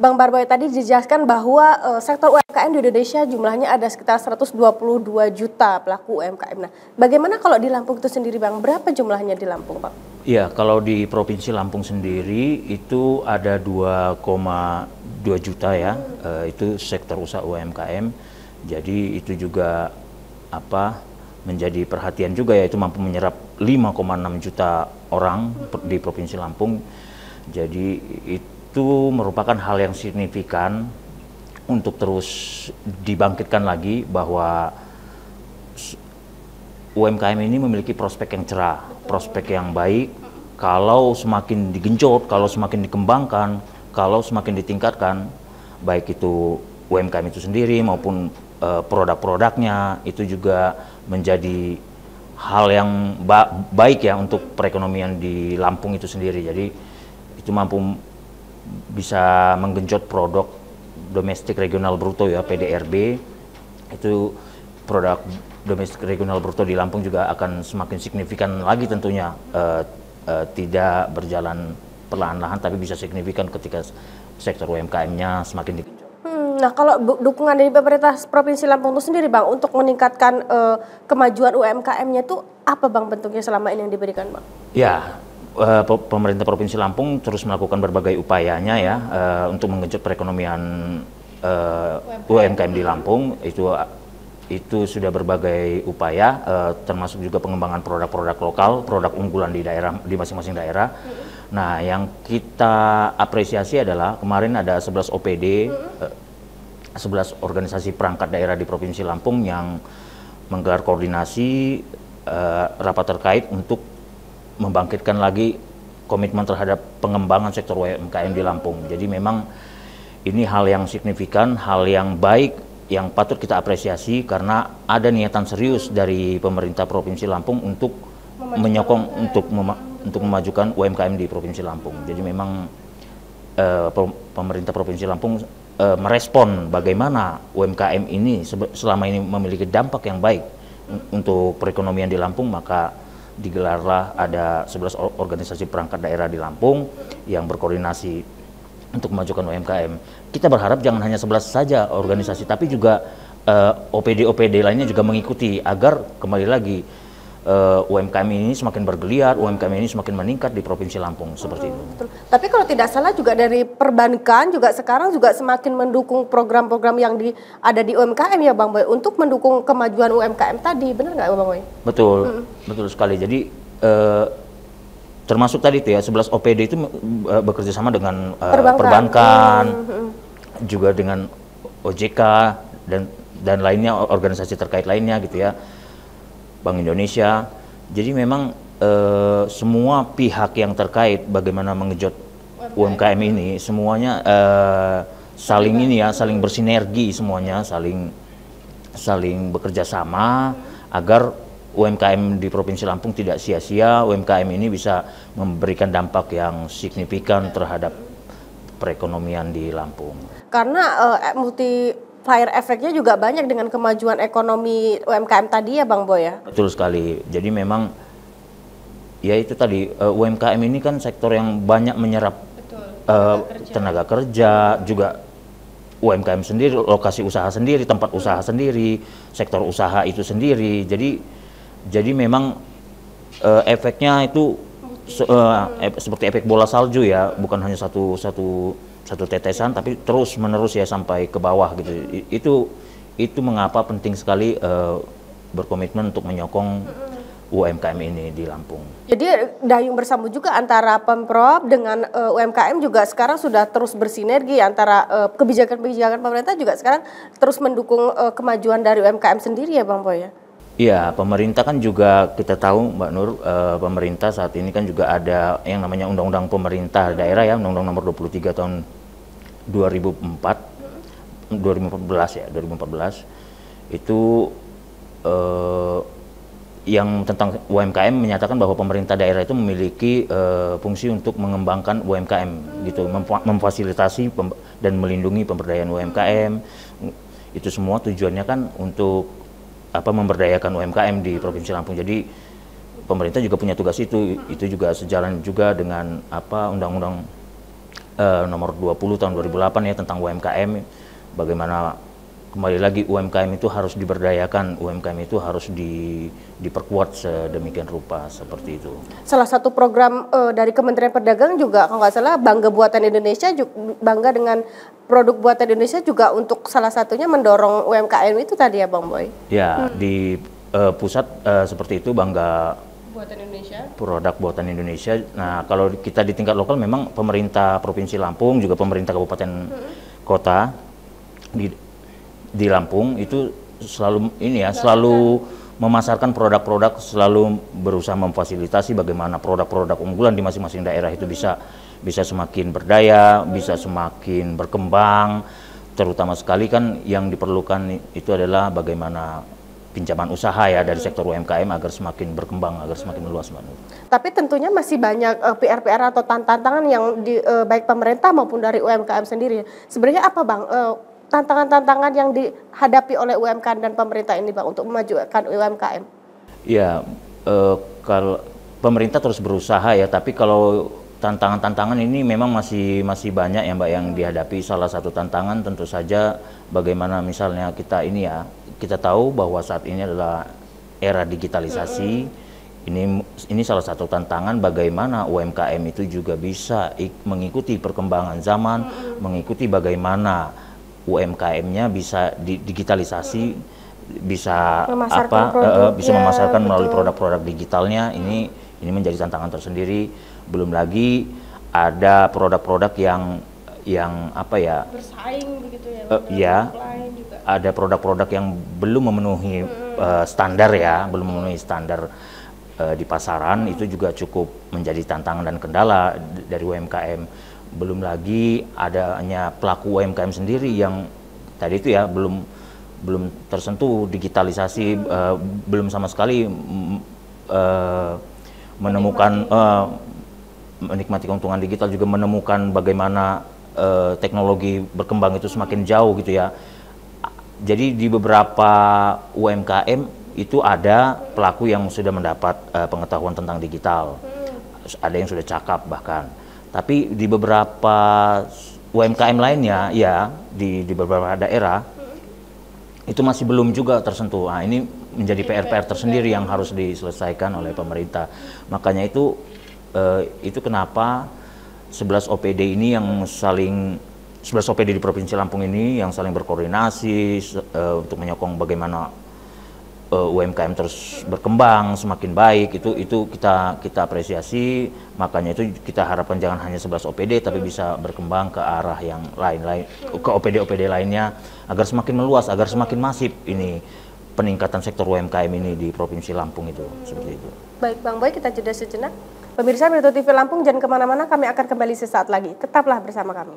Bang Barboy tadi dijelaskan bahwa sektor UMKM di Indonesia jumlahnya ada sekitar 122 juta pelaku UMKM. Nah, bagaimana kalau di Lampung itu sendiri, Bang? Berapa jumlahnya di Lampung, Bang? Ya, kalau di Provinsi Lampung sendiri itu ada 2,2 juta ya, itu sektor usaha UMKM. Jadi itu juga menjadi perhatian juga ya, itu mampu menyerap 5,6 juta orang di Provinsi Lampung. Jadi itu merupakan hal yang signifikan untuk terus dibangkitkan lagi bahwa UMKM ini memiliki prospek yang cerah, prospek yang baik. Kalau semakin digenjot, kalau semakin dikembangkan, kalau semakin ditingkatkan, baik itu UMKM itu sendiri maupun produk-produknya, itu juga menjadi hal yang baik ya untuk perekonomian di Lampung itu sendiri. Jadi itu mampu bisa menggenjot produk domestik regional bruto ya, PDRB. Itu produk domestik regional bruto di Lampung juga akan semakin signifikan lagi tentunya, tidak berjalan perlahan-lahan tapi bisa signifikan ketika sektor UMKM-nya semakin digenjot. Nah, kalau dukungan dari pemerintah Provinsi Lampung itu sendiri, Bang, untuk meningkatkan kemajuan UMKM-nya itu apa, Bang, bentuknya selama ini yang diberikan, Bang? Ya, pemerintah Provinsi Lampung terus melakukan berbagai upayanya ya, untuk menggenjot perekonomian UMKM di Lampung. Itu sudah berbagai upaya, termasuk juga pengembangan produk-produk lokal, produk unggulan di daerah, di masing-masing daerah. Nah, yang kita apresiasi adalah kemarin ada 11 OPD, 11 organisasi perangkat daerah di Provinsi Lampung yang menggelar koordinasi rapat terkait untuk membangkitkan lagi komitmen terhadap pengembangan sektor UMKM di Lampung. Jadi memang ini hal yang signifikan, hal yang baik, yang patut kita apresiasi karena ada niatan serius dari pemerintah Provinsi Lampung untuk menyokong, untuk memajukan UMKM di Provinsi Lampung. Jadi memang pemerintah Provinsi Lampung merespon bagaimana UMKM ini selama ini memiliki dampak yang baik untuk perekonomian di Lampung, maka digelarlah ada 11 organisasi perangkat daerah di Lampung yang berkoordinasi untuk memajukan UMKM. Kita berharap jangan hanya 11 saja organisasi, tapi juga OPD-OPD lainnya juga mengikuti agar kembali lagi UMKM ini semakin bergeliat, UMKM ini semakin meningkat di Provinsi Lampung, seperti itu. Betul. Tapi kalau tidak salah juga dari perbankan juga sekarang juga semakin mendukung program-program yang ada di UMKM ya, Bang Boy, untuk mendukung kemajuan UMKM tadi, benar nggak, Bang Boy? Betul, betul sekali. Jadi termasuk tadi itu ya, 11 OPD itu bekerja sama dengan perbankan, juga dengan OJK dan lainnya, organisasi terkait lainnya gitu ya, Bank Indonesia. Jadi memang semua pihak yang terkait bagaimana mengejut UMKM ini semuanya saling bersinergi, semuanya saling bekerja sama agar UMKM di Provinsi Lampung tidak sia-sia. UMKM ini bisa memberikan dampak yang signifikan terhadap perekonomian di Lampung. Karena multiplier efeknya juga banyak dengan kemajuan ekonomi UMKM tadi ya, Bang Boy ya? Betul sekali. Jadi memang ya itu tadi, UMKM ini kan sektor yang banyak menyerap tenaga kerja, juga UMKM sendiri, lokasi usaha sendiri, tempat usaha sendiri, sektor usaha itu sendiri. Jadi memang efeknya itu seperti efek bola salju ya, bukan hanya satu tetesan, tapi terus menerus ya sampai ke bawah gitu. Itu mengapa penting sekali berkomitmen untuk menyokong UMKM ini di Lampung. Jadi dayung bersambut juga antara Pemprov dengan UMKM juga sekarang sudah terus bersinergi, antara kebijakan-kebijakan pemerintah juga sekarang terus mendukung kemajuan dari UMKM sendiri ya, Bang Boy ya? Iya, pemerintah kan juga kita tahu, Mbak Nur, pemerintah saat ini kan juga ada yang namanya Undang-Undang Pemerintah Daerah ya, Undang-Undang Nomor 23 tahun 2014 itu yang tentang UMKM menyatakan bahwa pemerintah daerah itu memiliki fungsi untuk mengembangkan UMKM gitu, memfasilitasi dan melindungi pemberdayaan UMKM. Itu semua tujuannya kan untuk memberdayakan UMKM di Provinsi Lampung. Jadi pemerintah juga punya tugas itu juga sejalan juga dengan Undang-Undang nomor 20 tahun 2008 ya tentang UMKM, bagaimana kembali lagi UMKM itu harus diberdayakan, UMKM itu harus diperkuat sedemikian rupa seperti itu. Salah satu program dari Kementerian Perdagangan juga kalau nggak salah Bangga Buatan Indonesia, bangga dengan produk buatan Indonesia juga untuk salah satunya mendorong UMKM itu tadi ya Bang Boy? Ya, di pusat seperti itu Bangga Buatan Indonesia. Produk buatan Indonesia. Nah, kalau kita di tingkat lokal memang pemerintah Provinsi Lampung juga pemerintah kabupaten kota di Lampung itu selalu selalu memasarkan produk-produk, selalu berusaha memfasilitasi bagaimana produk-produk unggulan di masing-masing daerah itu bisa semakin berdaya, bisa semakin berkembang. Terutama sekali kan yang diperlukan itu adalah bagaimana pinjaman usaha ya dari sektor UMKM agar semakin berkembang, agar semakin meluas, Mbak Nur. Tapi tentunya masih banyak PR-PR atau tantangan yang baik pemerintah maupun dari UMKM sendiri. Sebenarnya apa Bang tantangan-tantangan yang dihadapi oleh UMKM dan pemerintah ini Bang untuk memajukan UMKM? Ya, kalau pemerintah terus berusaha ya, tapi kalau tantangan-tantangan ini memang masih banyak ya Mbak yang dihadapi. Salah satu tantangan tentu saja bagaimana misalnya kita tahu bahwa saat ini adalah era digitalisasi. Ini salah satu tantangan bagaimana UMKM itu juga bisa mengikuti perkembangan zaman, mengikuti bagaimana UMKM-nya bisa digitalisasi, bisa memasarkan melalui produk-produk digitalnya. Ini menjadi tantangan tersendiri. Belum lagi ada produk-produk yang bersaing begitu ya. Ada produk-produk yang belum memenuhi standar ya, belum memenuhi standar di pasaran. Itu juga cukup menjadi tantangan dan kendala dari UMKM. Belum lagi adanya pelaku UMKM sendiri yang tadi itu ya belum tersentuh digitalisasi, belum sama sekali menikmati keuntungan digital, juga menemukan bagaimana teknologi berkembang itu semakin jauh gitu ya. Jadi di beberapa UMKM itu ada pelaku yang sudah mendapat pengetahuan tentang digital, ada yang sudah cakap bahkan. Tapi di beberapa UMKM lainnya ya di beberapa daerah itu masih belum juga tersentuh. Nah, ini menjadi PR tersendiri yang harus diselesaikan oleh pemerintah. Makanya itu kenapa 11 OPD ini yang 11 OPD di Provinsi Lampung ini yang saling berkoordinasi untuk menyokong bagaimana UMKM terus berkembang semakin baik. Itu kita apresiasi. Makanya itu kita harapkan jangan hanya 11 OPD tapi bisa berkembang ke arah yang lain-lain, ke OPD lainnya agar semakin meluas, agar semakin masif ini peningkatan sektor UMKM ini di Provinsi Lampung itu seperti itu. Baik Bang Boy, kita jeda sejenak. Pemirsa Metro TV Lampung, jangan kemana-mana, kami akan kembali sesaat lagi. Tetaplah bersama kami.